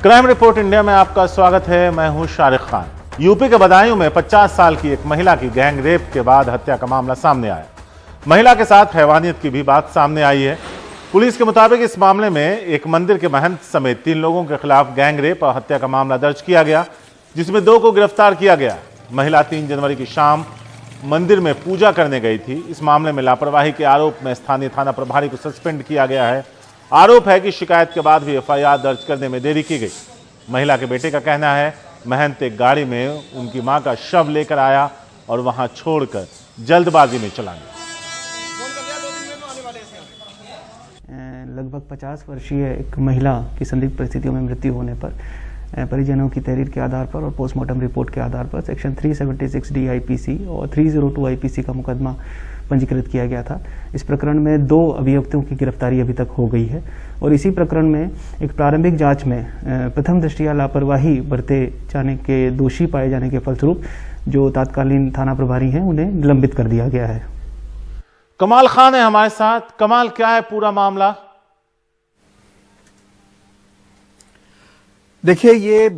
Crime report India में आपका स्वागत है। मैं हूं शारिक खान। यूपी के बदायूं में 50 साल की एक महिला की गैंग रेप के बाद हत्या का मामला सामने आया। महिला के साथ हैवानियत की भी बात सामने आई है। पुलिस के मुताबिक इस मामले में एक मंदिर के महंत समेत 3 लोगों के खिलाफ गैंग रेप और हत्या का मामला दर्ज किया गया, जिसमें 2 को गिरफ्तार किया गया। महिला 3 जनवरी की शाम मंदिर में पूजा करने गई थी। इस मामले में लापरवाही के आरोप में स्थानीय थाना प्रभारी को सस्पेंड किया गया है। आरोप है कि शिकायत के बाद भी एफआईआर दर्ज करने में देरी की गई। महिला के बेटे का कहना है महंत एक गाड़ी में उनकी मां का शव लेकर आया और वहां छोड़कर जल्दबाजी में चला गया। लगभग 50 वर्षीय एक महिला की संदिग्ध परिस्थितियों में मृत्यु होने पर परिजनों की तहरीर के आधार पर और पोस्टमार्टम रिपोर्ट के आधार पर सेक्शन 376 डी आईपीसी और 302 आईपीसी का मुकदमा पंजीकृत किया गया था। इस प्रकरण में 2 अभियुक्तों की गिरफ्तारी अभी तक हो गई है और इसी प्रकरण में एक प्रारंभिक जांच में प्रथम दृष्टया लापरवाही बरते जाने के दोषी पाए जाने के फलस्वरूप जो तत्कालीन थाना प्रभारी हैं उन्हें निलंबित कर दिया गया है। कमाल खान है हमारे साथ। कमाल, क्या है पूरा मामला? देखिए, ये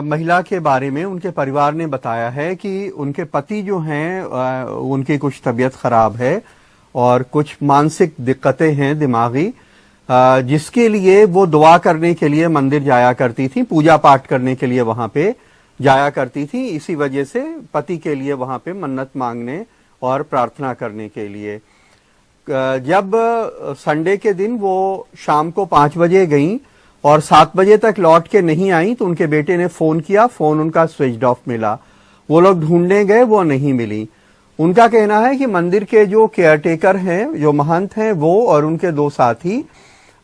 महिला के बारे में उनके परिवार ने बताया है कि उनके पति जो हैं उनकी कुछ तबीयत खराब है और कुछ मानसिक दिक्कतें हैं दिमागी, जिसके लिए वो दुआ करने के लिए मंदिर जाया करती थी, पूजा पाठ करने के लिए वहां पे जाया करती थी। इसी वजह से पति के लिए वहां पे मन्नत मांगने और प्रार्थना करने के लिए जब संडे के दिन वो शाम को 5 बजे गईं और 7 बजे तक लौट के नहीं आई तो उनके बेटे ने फोन किया, फोन उनका स्विच ऑफ मिला। वो लोग ढूंढने गए, वो नहीं मिली। उनका कहना है कि मंदिर के जो केयरटेकर हैं, जो महंत हैं, वो और उनके 2 साथी,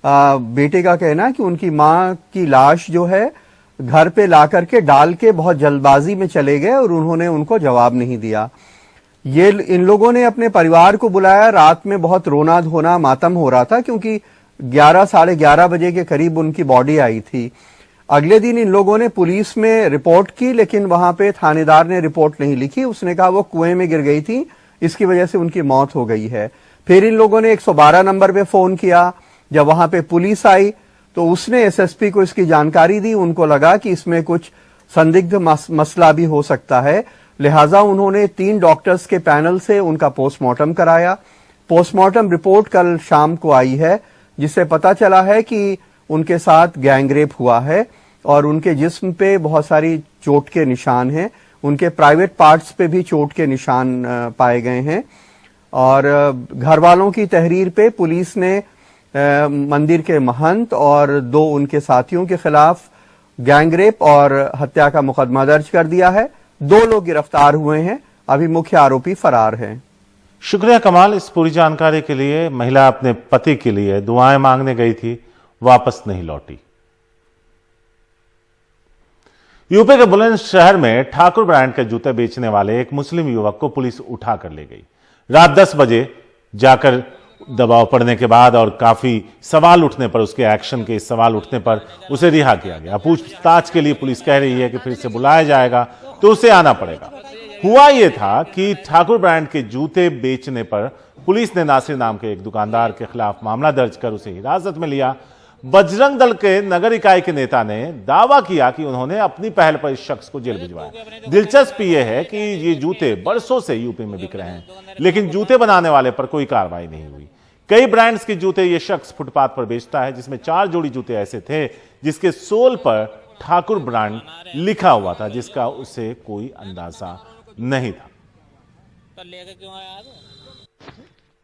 बेटे का कहना है कि उनकी मां की लाश जो है घर पे ला करके डाल के बहुत जल्दबाजी में चले गए और उन्होंने उनको जवाब नहीं दिया। ये इन लोगों ने अपने परिवार को बुलाया। रात में बहुत रोना धोना मातम हो रहा था क्योंकि 11 साढ़े 11 बजे के करीब उनकी बॉडी आई थी। अगले दिन इन लोगों ने पुलिस में रिपोर्ट की, लेकिन वहां पे थानेदार ने रिपोर्ट नहीं लिखी। उसने कहा वो कुएं में गिर गई थी, इसकी वजह से उनकी मौत हो गई है। फिर इन लोगों ने 112 नंबर पे फोन किया। जब वहां पे पुलिस आई तो उसने एसएसपी को इसकी जानकारी दी। उनको लगा कि इसमें कुछ संदिग्ध मसला भी हो सकता है, लिहाजा उन्होंने 3 डॉक्टर्स के पैनल से उनका पोस्टमार्टम कराया। पोस्टमार्टम रिपोर्ट कल शाम को आई है, जिससे पता चला है कि उनके साथ गैंग रेप हुआ है और उनके जिस्म पे बहुत सारी चोट के निशान हैं। उनके प्राइवेट पार्ट्स पे भी चोट के निशान पाए गए हैं और घर वालों की तहरीर पे पुलिस ने मंदिर के महंत और 2 उनके साथियों के खिलाफ गैंग रेप और हत्या का मुकदमा दर्ज कर दिया है। 2 लोग गिरफ्तार हुए हैं, अभी मुख्य आरोपी फरार हैं। शुक्रिया कमाल इस पूरी जानकारी के लिए। महिला अपने पति के लिए दुआएं मांगने गई थी, वापस नहीं लौटी। यूपी के बुलंदशहर में ठाकुर ब्रांड के जूते बेचने वाले एक मुस्लिम युवक को पुलिस उठा कर ले गई। रात 10 बजे जाकर दबाव पड़ने के बाद और काफी सवाल उठने पर, उसके एक्शन के सवाल उठने पर उसे रिहा किया गया। पूछताछ के लिए पुलिस कह रही है कि फिर से बुलाया जाएगा तो उसे आना पड़ेगा। हुआ यह था कि ठाकुर ब्रांड के जूते बेचने पर पुलिस ने नासिर नाम के एक दुकानदार के खिलाफ मामला दर्ज कर उसे हिरासत में लिया। बजरंग दल के नगर इकाई के नेता ने दावा किया कि उन्होंने अपनी पहल पर इस शख्स को जेल भिजवाया। दिलचस्प यह है कि ये जूते बरसों से यूपी में बिक रहे हैं, लेकिन जूते बनाने वाले पर कोई कार्रवाई नहीं हुई। कई ब्रांड्स के जूते ये शख्स फुटपाथ पर बेचता है, जिसमें 4 जोड़ी जूते ऐसे थे जिसके सोल पर ठाकुर ब्रांड लिखा हुआ था, जिसका उसे कोई अंदाजा नहीं था।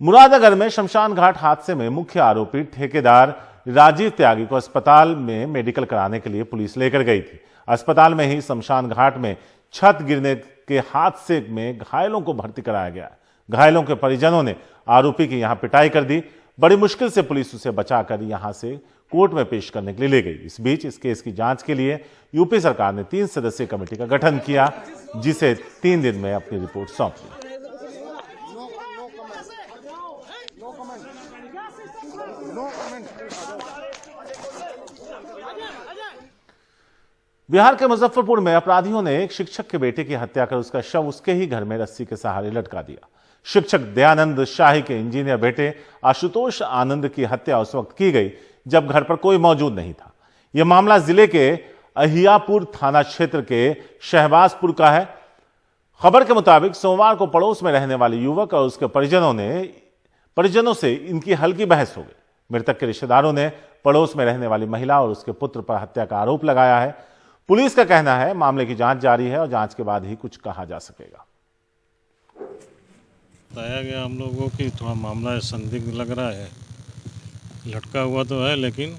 मुरादाबाद में शमशान घाट हादसे में मुख्य आरोपी ठेकेदार राजीव त्यागी को अस्पताल में मेडिकल कराने के लिए पुलिस लेकर गई थी। अस्पताल में ही शमशान घाट में छत गिरने के हादसे में घायलों को भर्ती कराया गया। घायलों के परिजनों ने आरोपी की यहां पिटाई कर दी। बड़ी मुश्किल से पुलिस उसे बचाकर यहां से कोर्ट में पेश करने के लिए ले गई। इस बीच इस केस की जांच के लिए यूपी सरकार ने 3 सदस्यीय कमेटी का गठन किया, जिसे 3 दिन में अपनी रिपोर्ट सौंप दी। बिहार के मुजफ्फरपुर में अपराधियों ने एक शिक्षक के बेटे की हत्या कर उसका शव उसके ही घर में रस्सी के सहारे लटका दिया। शिक्षक दयानंद शाही के इंजीनियर बेटे आशुतोष आनंद की हत्या उस वक्त की गई जब घर पर कोई मौजूद नहीं था। यह मामला जिले के अहियापुर थाना क्षेत्र के शहबाजपुर का है। खबर के मुताबिक सोमवार को पड़ोस में रहने वाले युवक और उसके परिजनों से इनकी हल्की बहस हो गई। मृतक के रिश्तेदारों ने पड़ोस में रहने वाली महिला और उसके पुत्र पर हत्या का आरोप लगाया है। पुलिस का कहना है मामले की जांच जारी है और जांच के बाद ही कुछ कहा जा सकेगा। बताया गया हम लोगों की थोड़ा मामला संदिग्ध लग रहा है, लटका हुआ तो है लेकिन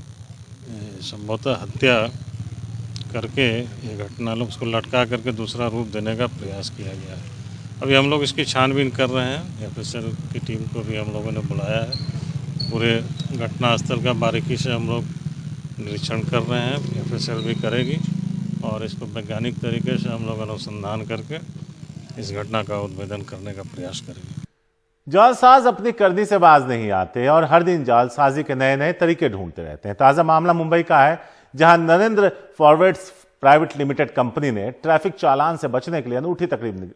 संभवतः हत्या करके ये घटना लोग उसको लटका करके दूसरा रूप देने का प्रयास किया गया है। अभी हम लोग इसकी छानबीन कर रहे हैं। एफएसएल की टीम को भी हम लोगों ने बुलाया है। पूरे घटनास्थल का बारीकी से हम लोग निरीक्षण कर रहे हैं। एफएसएल भी करेगी और इसको वैज्ञानिक तरीके से हम लोग अनुसंधान करके इस घटना का उद्भेदन करने का प्रयास करेंगे। जालसाज अपनी करनी से बाज नहीं आते और हर दिन जालसाजी के नए नए तरीके ढूंढते रहते हैं। ताजा मामला मुंबई का है, जहां Narendra forwards private limited company ने ट्रैफिक चालान से बचने के लिए अनूठी तकरीब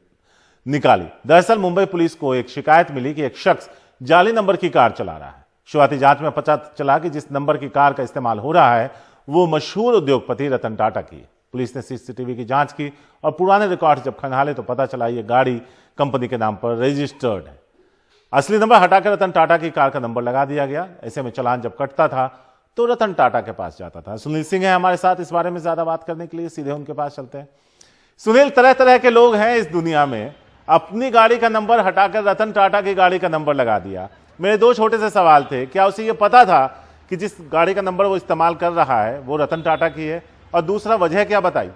निकाली। दरअसल मुंबई पुलिस को एक शिकायत मिली कि एक शख्स जाली नंबर की कार चला रहा है। शुरुआती जांच में पता चला कि जिस नंबर की कार का इस्तेमाल हो रहा है वो मशहूर उद्योगपति रतन टाटा की है। पुलिस ने सीसीटीवी की जांच की और पुराने रिकॉर्ड जब खंगाले तो पता चला ये गाड़ी कंपनी के नाम पर रजिस्टर्ड है। असली नंबर हटाकर रतन टाटा की कार का नंबर लगा दिया गया। ऐसे में चालान जब कटता था तो रतन टाटा के पास जाता था। सुनील सिंह है हमारे साथ इस बारे में ज्यादा बात करने के लिए, सीधे उनके पास चलते हैं। सुनील, तरह तरह के लोग हैं इस दुनिया में, अपनी गाड़ी का नंबर हटाकर रतन टाटा की गाड़ी का नंबर लगा दिया। मेरे दो छोटे से सवाल थे, क्या उसे ये पता था कि जिस गाड़ी का नंबर वो इस्तेमाल कर रहा है वो रतन टाटा की है, और दूसरा वजह क्या बताई?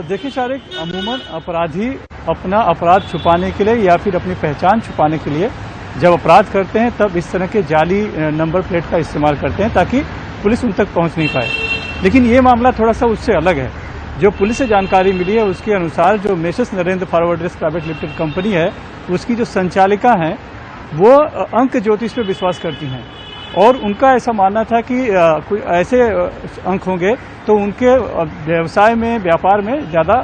देखिए शारिक, अमूमन अपराधी अपना अपराध छुपाने के लिए या फिर अपनी पहचान छुपाने के लिए जब अपराध करते हैं तब इस तरह के जाली नंबर प्लेट का इस्तेमाल करते हैं ताकि पुलिस उन तक पहुंच नहीं पाए। लेकिन ये मामला थोड़ा सा उससे अलग है। जो पुलिस से जानकारी मिली है उसके अनुसार जो messrs Narendra forwards private limited company है उसकी जो संचालिका हैं वो अंक ज्योतिष पे विश्वास करती हैं और उनका ऐसा मानना था कि कोई ऐसे अंक होंगे तो उनके व्यवसाय में व्यापार में ज़्यादा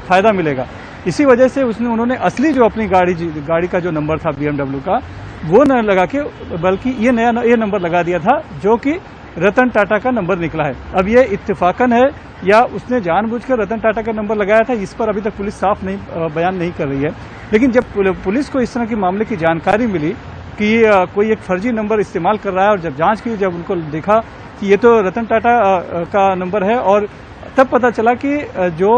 फायदा मिलेगा। इसी वजह से उन्होंने असली जो अपनी गाड़ी का जो नंबर था BMW का वो न लगा के बल्कि ये नंबर लगा दिया था जो कि रतन टाटा का नंबर निकला है। अब ये इत्तेफाकन है या उसने जानबूझकर रतन टाटा का नंबर लगाया था, इस पर अभी तक पुलिस साफ बयान नहीं कर रही है। लेकिन जब पुलिस को इस तरह के मामले की जानकारी मिली कि कोई एक फर्जी नंबर इस्तेमाल कर रहा है और जब जांच की, जब उनको देखा कि ये तो रतन टाटा का नंबर है और तब पता चला कि जो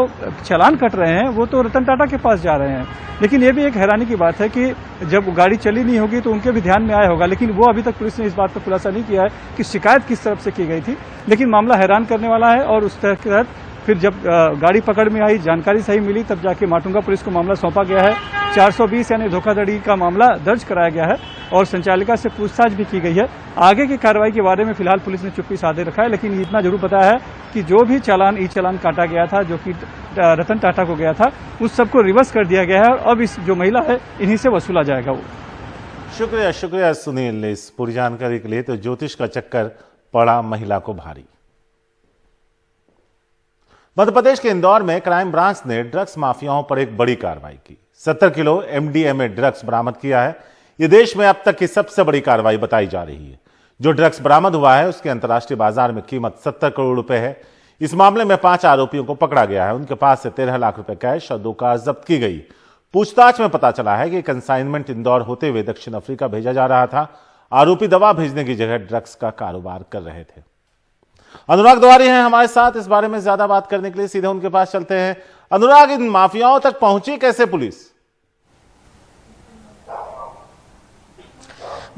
चालान कट रहे हैं वो तो रतन टाटा के पास जा रहे हैं। लेकिन ये भी एक हैरानी की बात है कि जब गाड़ी चली नहीं होगी तो उनके भी ध्यान में आया होगा, लेकिन वो अभी तक पुलिस ने इस बात पर खुलासा नहीं किया है कि शिकायत किस तरफ से की गई थी। लेकिन मामला हैरान करने वाला है और उस तहत फिर जब गाड़ी पकड़ में आई, जानकारी सही मिली, तब जाके माटुंगा पुलिस को मामला सौंपा गया है। 420 यानी धोखाधड़ी का मामला दर्ज कराया गया है और संचालिका से पूछताछ भी की गई है। आगे की कार्रवाई के बारे में फिलहाल पुलिस ने चुप्पी साधे रखा है, लेकिन इतना जरूर पता है कि जो भी ई चालान काटा गया था जो कि रतन टाटा को गया था उस सबको रिवर्स कर दिया गया है और अब इस जो महिला है इन्हीं से वसूला जाएगा। वो शुक्रिया सुनील इस पूरी जानकारी के लिए। तो ज्योतिष का चक्कर पड़ा महिला को भारी। मध्य प्रदेश के इंदौर में क्राइम ब्रांच ने ड्रग्स माफियाओं पर एक बड़ी कार्रवाई की। 70 किलो MDMA ड्रग्स बरामद किया है। यह देश में अब तक की सबसे बड़ी कार्रवाई बताई जा रही है। जो ड्रग्स बरामद हुआ है उसकी अंतर्राष्ट्रीय बाजार में कीमत 70 करोड़ रुपए है। इस मामले में 5 आरोपियों को पकड़ा गया है। उनके पास से 13 लाख रुपए कैश और 2 कार जब्त की गई। पूछताछ में पता चला है कि कंसाइनमेंट इंदौर होते हुए दक्षिण अफ्रीका भेजा जा रहा था। आरोपी दवा भेजने की जगह ड्रग्स का कारोबार कर रहे थे। अनुराग द्वारी हैं हमारे साथ इस बारे में ज्यादा बात करने के लिए, सीधे उनके पास चलते हैं। अनुराग, इन माफियाओं तक पहुंची कैसे पुलिस?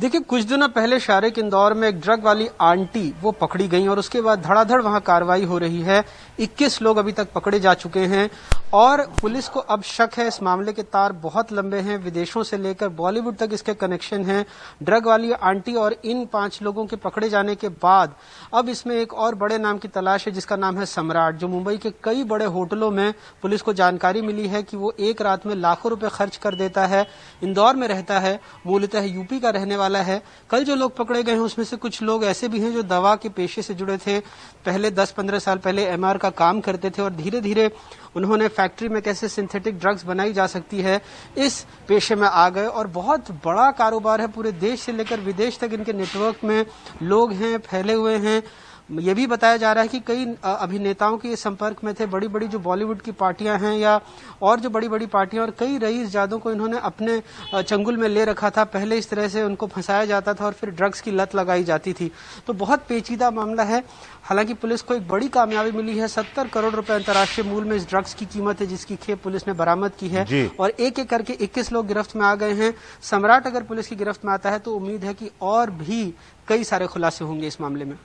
देखिए, कुछ दिनों पहले शारिक इंदौर में एक ड्रग वाली आंटी वो पकड़ी गई और उसके बाद धड़ाधड़ वहां कार्रवाई हो रही है। 21 लोग अभी तक पकड़े जा चुके हैं और पुलिस को अब शक है, इस मामले के तार बहुत लंबे हैं, विदेशों से लेकर बॉलीवुड तक इसके कनेक्शन हैं। ड्रग वाली आंटी और इन 5 लोगों के पकड़े जाने के बाद अब इसमें एक और बड़े नाम की तलाश है जिसका नाम है सम्राट, जो मुंबई के कई बड़े होटलों में पुलिस को जानकारी मिली है कि वो एक रात में लाखों रुपए खर्च कर देता है। इंदौर में रहता है, मूलतः यूपी का रहने वाला वाला है। कल जो लोग पकड़े गए हैं उसमें से कुछ लोग ऐसे भी हैं जो दवा के पेशे से जुड़े थे, पहले 10-15 साल पहले एमआर का काम करते थे और धीरे धीरे उन्होंने फैक्ट्री में कैसे सिंथेटिक ड्रग्स बनाई जा सकती है इस पेशे में आ गए और बहुत बड़ा कारोबार है। पूरे देश से लेकर विदेश तक इनके नेटवर्क में लोग हैं, फैले हुए हैं। ये भी बताया जा रहा है कि कई अभिनेताओं के संपर्क में थे, बड़ी बड़ी जो बॉलीवुड की पार्टियां हैं या और जो बड़ी बड़ी पार्टियां, और कई रईस जादों को इन्होंने अपने चंगुल में ले रखा था। पहले इस तरह से उनको फंसाया जाता था और फिर ड्रग्स की लत लगाई जाती थी। तो बहुत पेचीदा मामला है। हालांकि पुलिस को एक बड़ी कामयाबी मिली है। 70 करोड़ रुपए अंतर्राष्ट्रीय मूल्य में इस ड्रग्स की कीमत है, जिसकी खेप पुलिस ने बरामद की है और एक एक करके 21 लोग गिरफ्त में आ गए हैं। सम्राट अगर पुलिस की गिरफ्त में आता है तो उम्मीद है कि और भी कई सारे खुलासे होंगे इस मामले में।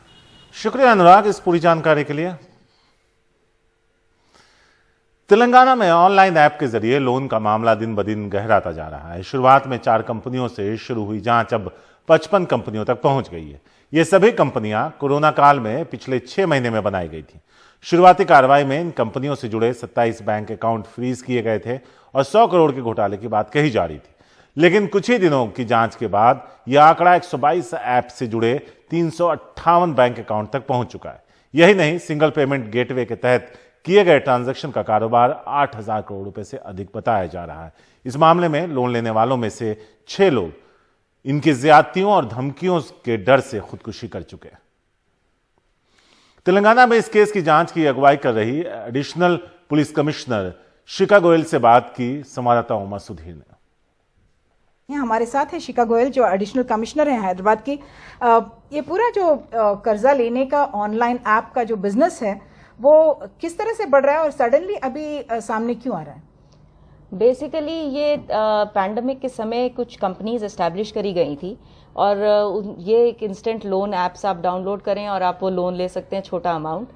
शुक्रिया अनुराग इस पूरी जानकारी के लिए। तेलंगाना में ऑनलाइन ऐप के जरिए लोन का मामला दिन ब दिन गहराता जा रहा है। शुरुआत में 4 कंपनियों से शुरू हुई जांच अब 55 कंपनियों तक पहुंच गई है। ये सभी कंपनियां कोरोना काल में पिछले 6 महीने में बनाई गई थी। शुरुआती कार्रवाई में इन कंपनियों से जुड़े 27 बैंक अकाउंट फ्रीज किए गए थे और 100 करोड़ के घोटाले की बात कही जा रही थी। लेकिन कुछ ही दिनों की जांच के बाद यह आंकड़ा 122 ऐप से जुड़े 358 बैंक अकाउंट तक पहुंच चुका है। यही नहीं, सिंगल पेमेंट गेटवे के तहत किए गए ट्रांजैक्शन का कारोबार 8,000 करोड़ रुपए से अधिक बताया जा रहा है। इस मामले में लोन लेने वालों में से 6 लोग इनकी ज्यादतियों और धमकियों के डर से खुदकुशी कर चुके हैं। तेलंगाना में इस केस की जांच की अगुवाई कर रही एडिशनल पुलिस कमिश्नर शिखा गोयल से बात की संवाददाता उमा सुधीर ने। हमारे साथ है शिखा गोयल जो एडिशनल कमिश्नर हैं हैदराबाद की। ये पूरा जो कर्जा लेने का ऑनलाइन ऐप का जो बिजनेस है वो किस तरह से बढ़ रहा है और सडनली अभी सामने क्यों आ रहा है? बेसिकली ये पैंडमिक के समय कुछ कंपनीज एस्टैब्लिश करी गई थी और ये एक इंस्टेंट लोन ऐप्स आप डाउनलोड करें और आप वो लोन ले सकते हैं, छोटा अमाउंट।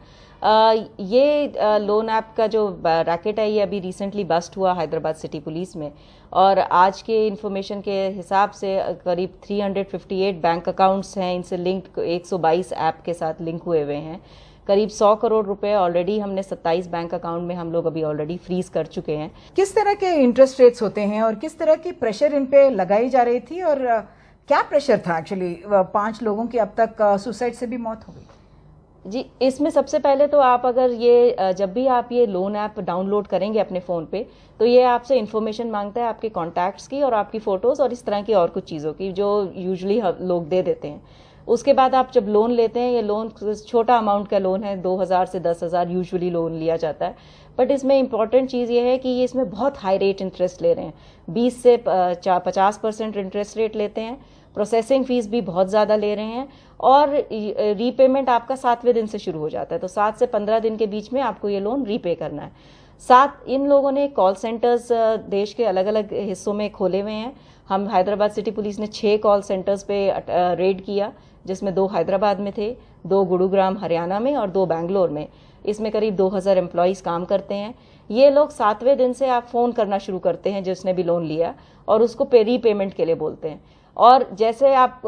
ये लोन ऐप का जो रैकेट है ये अभी रिसेंटली बस्ट हुआ हैदराबाद सिटी पुलिस में और आज के इंफॉर्मेशन के हिसाब से करीब 358 बैंक अकाउंट्स हैं इनसे लिंक्ड, 122 ऐप के साथ लिंक हुए हुए हैं। करीब 100 करोड़ रुपए ऑलरेडी हमने 27 बैंक अकाउंट में हम लोग अभी ऑलरेडी फ्रीज कर चुके हैं। किस तरह के इंटरेस्ट रेट्स होते हैं और किस तरह की प्रेशर इन पे लगाई जा रही थी और क्या प्रेशर था? एक्चुअली 5 लोगों की अब तक सुसाइड से भी मौत हो गई। जी, इसमें सबसे पहले तो आप अगर ये जब भी आप ये लोन ऐप डाउनलोड करेंगे अपने फ़ोन पे तो ये आपसे इन्फॉर्मेशन मांगता है आपके कॉन्टैक्ट्स की और आपकी फ़ोटोज़ और इस तरह की और कुछ चीज़ों की जो यूजुअली लोग दे देते हैं। उसके बाद आप जब लोन लेते हैं, ये लोन छोटा अमाउंट का लोन है, 2,000 से 10,000 यूजुअली लोन लिया जाता है। बट इसमें इंपॉर्टेंट चीज़ ये है कि ये इसमें बहुत हाई रेट इंटरेस्ट ले रहे हैं, 20 से 50% इंटरेस्ट रेट लेते हैं। प्रोसेसिंग फीस भी बहुत ज़्यादा ले रहे हैं और रीपेमेंट आपका 7वें दिन से शुरू हो जाता है। तो 7 से 15 दिन के बीच में आपको ये लोन रीपे करना है। साथ इन लोगों ने कॉल सेंटर्स देश के अलग अलग हिस्सों में खोले हुए हैं। हम हैदराबाद सिटी पुलिस ने 6 कॉल सेंटर्स पे रेड किया, जिसमें 2 हैदराबाद में थे, 2 गुरुग्राम हरियाणा में और 2 बैंगलोर में। इसमें करीब 2,000 एम्प्लॉयज़ काम करते हैं। ये लोग 7वें दिन से आप फ़ोन करना शुरू करते हैं जिसने भी लोन लिया और उसको रीपेमेंट के लिए बोलते हैं। और जैसे आप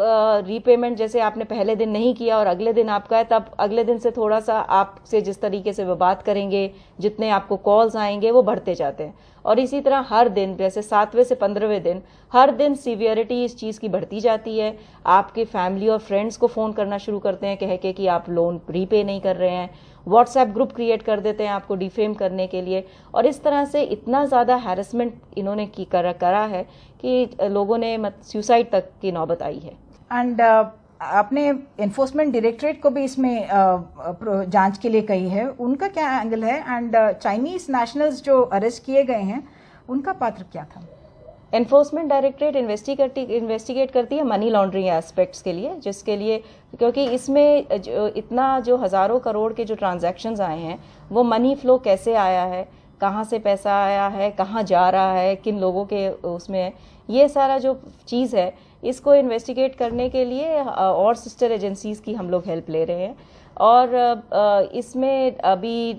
रीपेमेंट जैसे आपने पहले दिन नहीं किया और अगले दिन आपका है, तब अगले दिन से थोड़ा सा आपसे जिस तरीके से वो बात करेंगे, जितने आपको कॉल्स आएंगे वो बढ़ते जाते हैं। और इसी तरह हर दिन जैसे 7वें से 15वें दिन हर दिन सीवियरिटी इस चीज़ की बढ़ती जाती है। आपके फैमिली और फ्रेंड्स को फ़ोन करना शुरू करते हैं कह के कि आप लोन रीपे नहीं कर रहे हैं। व्हाट्सएप ग्रुप क्रिएट कर देते हैं आपको डिफेम करने के लिए। और इस तरह से इतना ज़्यादा हैरेसमेंट इन्होंने करा है कि लोगों ने सुसाइड तक की नौबत आई है। एंड आपने एनफोर्समेंट डायरेक्टरेट को भी इसमें जांच के लिए कही है, उनका क्या एंगल है? एंड चाइनीज नेशनल्स जो अरेस्ट किए गए हैं उनका पात्र क्या था? एनफोर्समेंट डायरेक्टरेट इन्वेस्टिगेट करती है मनी लॉन्ड्रिंग एस्पेक्ट्स के लिए, जिसके लिए क्योंकि इसमें इतना जो हज़ारों करोड़ के जो ट्रांजैक्शंस आए हैं वो मनी फ्लो कैसे आया है, कहाँ से पैसा आया है, कहाँ जा रहा है, किन लोगों के उसमें है, ये सारा जो चीज़ है इसको इन्वेस्टिगेट करने के लिए और सिस्टर एजेंसीज़ की हम लोग हेल्प ले रहे हैं। और इसमें अभी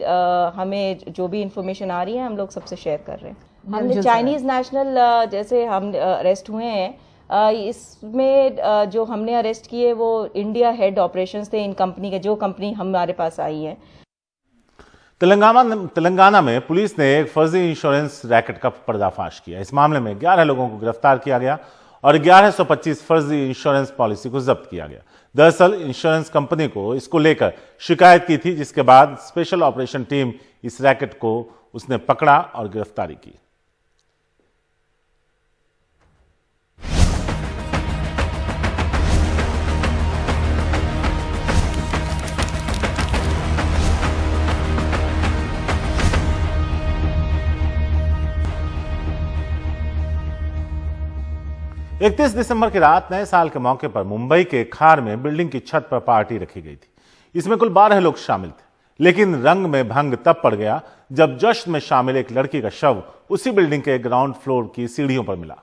हमें जो भी इंफॉर्मेशन आ रही है हम लोग सबसे शेयर कर रहे हैं। हमने चाइनीज़ नेशनल जैसे हम अरेस्ट हुए हैं, इसमें जो हमने अरेस्ट किए वो इंडिया हेड ऑपरेशंस थे इन कंपनी के, जो कंपनी हमारे पास आई है। तेलंगाना में पुलिस ने एक फर्जी इंश्योरेंस रैकेट का पर्दाफाश किया। इस मामले में 11 लोगों को गिरफ्तार किया गया और 1125 फर्जी इंश्योरेंस पॉलिसी को जब्त किया गया। दरअसल इंश्योरेंस कंपनी को इसको लेकर शिकायत की थी, जिसके बाद स्पेशल ऑपरेशन टीम इस रैकेट को उसने पकड़ा और गिरफ्तारी की। इकतीस दिसंबर की रात नए साल के मौके पर मुंबई के खार में बिल्डिंग की छत पर पार्टी रखी गई थी। इसमें कुल 12 लोग शामिल थे, लेकिन रंग में भंग तब पड़ गया जब जश्न में शामिल एक लड़की का शव उसी बिल्डिंग के ग्राउंड फ्लोर की सीढ़ियों पर मिला।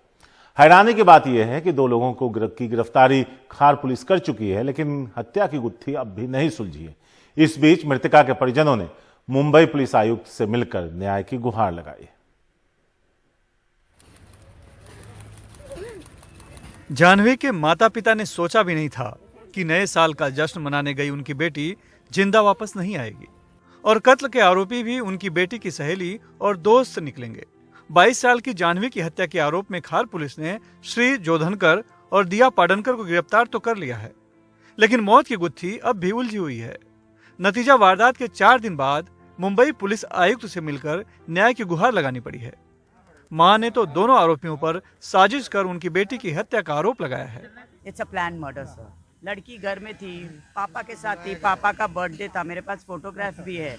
हैरानी की बात यह है कि 2 लोगों को की गिरफ्तारी खार पुलिस कर चुकी है, लेकिन हत्या की गुत्थी अब भी नहीं सुलझी है। इस बीच मृतका के परिजनों ने मुंबई पुलिस आयुक्त से मिलकर न्याय की गुहार लगाई। जाह्नवी के माता पिता ने सोचा भी नहीं था कि नए साल का जश्न मनाने गई उनकी बेटी जिंदा वापस नहीं आएगी और कत्ल के आरोपी भी उनकी बेटी की सहेली और दोस्त निकलेंगे। 22 साल की जाह्नवी की हत्या के आरोप में खार पुलिस ने श्री जोधनकर और दिया पाडनकर को गिरफ्तार तो कर लिया है, लेकिन मौत की गुत्थी अब भी उलझी हुई है। नतीजा वारदात के 4 दिन बाद मुंबई पुलिस आयुक्त से मिलकर न्याय की गुहार लगानी पड़ी है। मां ने तो दोनों आरोपियों पर साजिश कर उनकी बेटी की हत्या का आरोप लगाया है। It's a plan murder sir. लड़की घर में थी, पापा के साथ थी, पापा का बर्थडे था, मेरे पास फोटोग्राफ भी है।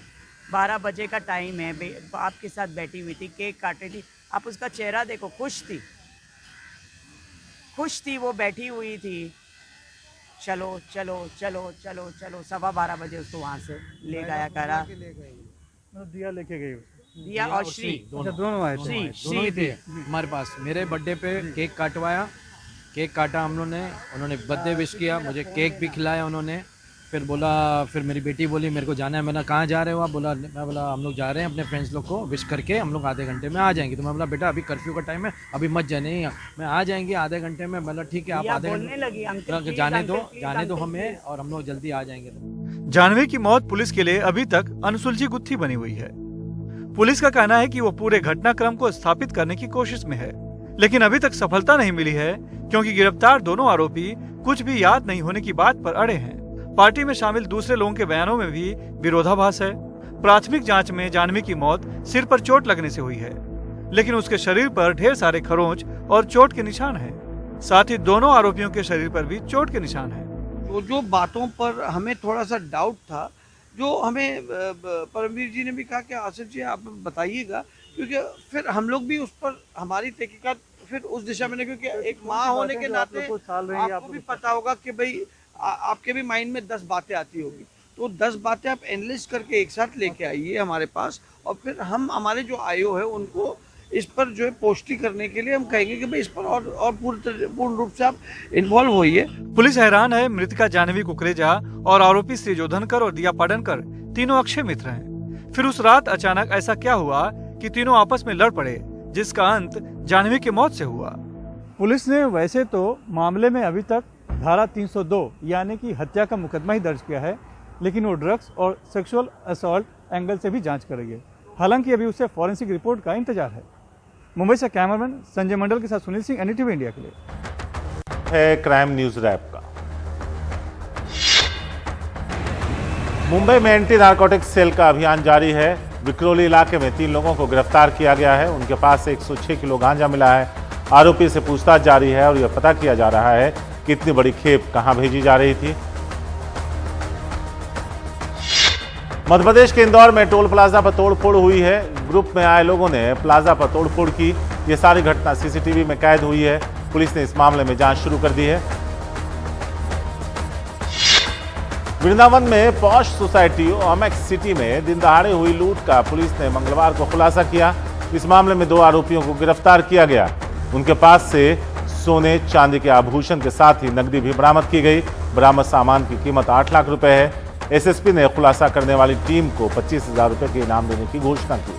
12 बजे का टाइम है, बाप के साथ बैठी हुई थी, केक काट रही थी। आप उसका चेहरा देखो, खुश थी वो, बैठी हुई थी। चलो चलो चलो चलो चलो 12:15 बजे उसको वहाँ से ले गया करा। दिया लेके गई, दिया और श्री दोनों आए थे। श्री थे हमारे पास। मेरे बर्थडे पे केक काटवाया, केक काटा हम लोग ने, उन्होंने बर्थडे विश किया, मुझे केक भी खिलाया उन्होंने। फिर बोला, फिर मेरी बेटी बोली मेरे को जाना है। मैंने कहाँ जा रहे हो आप? मैं बोला हम लोग जा रहे हैं अपने फ्रेंड्स लोग को विश करके, हम लोग आधे घंटे में आ जाएंगे। तो मैं बोला बेटा अभी कर्फ्यू का टाइम है, अभी मत जाने, मैं आ जाएंगे आधे घंटे में। बोला ठीक है आप आधे घंटे जाने दो हमें, और हम लोग जल्दी आ जाएंगे। जाह्नवी की मौत पुलिस के लिए अभी तक अनसुलझी गुत्थी बनी हुई है। पुलिस का कहना है कि वो पूरे घटनाक्रम को स्थापित करने की कोशिश में है, लेकिन अभी तक सफलता नहीं मिली है, क्योंकि गिरफ्तार दोनों आरोपी कुछ भी याद नहीं होने की बात पर अड़े हैं। पार्टी में शामिल दूसरे लोगों के बयानों में भी विरोधाभास है। प्राथमिक जांच में जाह्नवी की मौत सिर पर चोट लगने से हुई है, लेकिन उसके शरीर पर ढेर सारे खरोंच और चोट के निशान हैं। साथ ही दोनों आरोपियों के शरीर पर भी चोट के निशान हैं। तो जो बातों पर हमें थोड़ा सा डाउट था, जो हमें परमवीर जी ने भी कहा कि आसिफ जी आप बताइएगा, क्योंकि फिर हम लोग भी उस पर हमारी तहकीकात फिर उस दिशा में, क्योंकि एक माँ होने के नाते आपको भी पता होगा कि भाई आपके भी माइंड में 10 बातें आती होगी, तो 10 बातें आप एनालिस्ट करके एक साथ लेके आइए हमारे पास, और फिर हम हमारे जो आईओ है उनको इस पर जो है पोस्टी करने के लिए हम कहेंगे कि भाई इस पर और पूर्ण रूप से आप इन्वॉल्व होइए। पुलिस हैरान है। मृतका जाह्नवी कुकरेजा और आरोपी श्री जोधनकर और दिया पाडनकर तीनों अक्षय मित्र हैं। फिर उस रात अचानक ऐसा क्या हुआ कि तीनों आपस में लड़ पड़े, जिसका अंत जाह्नवी की मौत से हुआ। पुलिस ने वैसे तो मामले में अभी तक धारा 302 यानी कि हत्या का मुकदमा ही दर्ज किया है, लेकिन वो ड्रग्स और सेक्सुअल असॉल्ट एंगल से भी जांच कर रही है। हालांकि अभी उसे फॉरेंसिक रिपोर्ट का इंतजार है। मुंबई से कैमरामैन संजय मंडल के साथ सुनील सिंह, एनडीटीवी इंडिया के लिए। है क्राइम न्यूज रैप का। मुंबई में एंटी नारकोटिक्स सेल का अभियान जारी है। विक्रोली इलाके में 3 लोगों को गिरफ्तार किया गया है। उनके पास से 106 किलो गांजा मिला है। आरोपी से पूछताछ जारी है और यह पता किया जा रहा है कि इतनी बड़ी खेप कहां भेजी जा रही थी। मध्य प्रदेश के इंदौर में टोल प्लाजा पर तोड़फोड़ हुई है। ग्रुप में आए लोगों ने प्लाजा पर तोड़फोड़ की। यह सारी घटना सीसीटीवी में कैद हुई है। पुलिस ने इस मामले में जांच शुरू कर दी है। वृंदावन में पॉश सोसाइटी ओमेक्स सिटी में दिन दहाड़े हुई लूट का पुलिस ने मंगलवार को खुलासा किया। इस मामले में 2 आरोपियों को गिरफ्तार किया गया। उनके पास से सोने चांदी के आभूषण के साथ ही नकदी भी बरामद की गई। बरामद सामान की कीमत 8 लाख रुपए है। एसएसपी ने खुलासा करने वाली टीम को 25,000 रुपए के इनाम देने की घोषणा की।